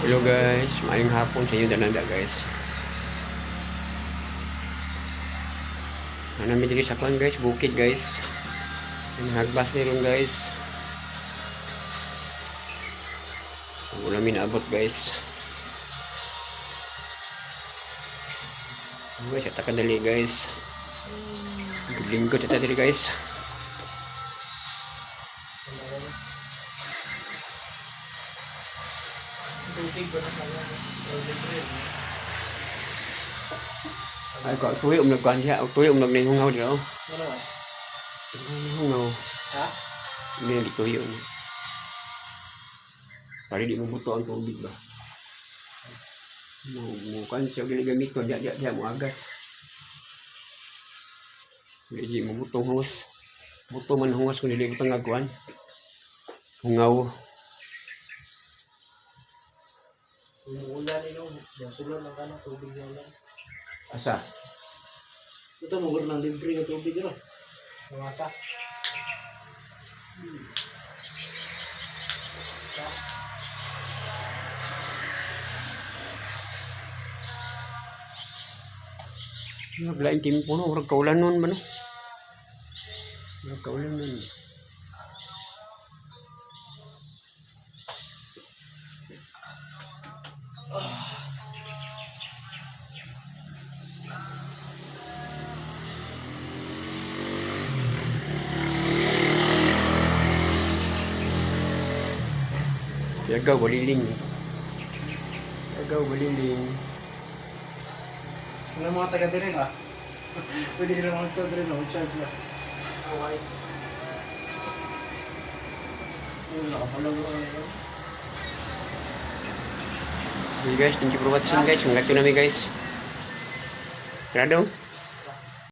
Hello guys, maayong hapon sa inyo dananda guys. Namin diri sa kwan guys, bukid guys. Nagbas meron guys. Wala min abot guys. Guys, at kadali guys. Lingkod ito diri guys. Ay, có túi ủng lực quan trọng, túi ủng lực này không ngâu được không? Không ngâu. Hả? Nên di túi ủng. Tadi di membutuh untuk ubik bah. Mau kan siap dili gamit ko dia mau agas. Jadi membutuh hus. Butuh man hus kun dili pengakuan. Hungaw. Umuulan yung sulod ng kanang tubig yung ulan. Asa? Ito mugod ng libre ng tubig no. Mangasa. Naglain timpo no, urag kaulan nun ba no? Urag kaulan nun. Yagaw baliling. Yagaw baliling. Ano mga taga dire ba? Pwede sila mga ito dire no, chance na. Okay. Wala ka pala Okay guys, thank you for watching guys. Hanggang ito namin guys. Grado.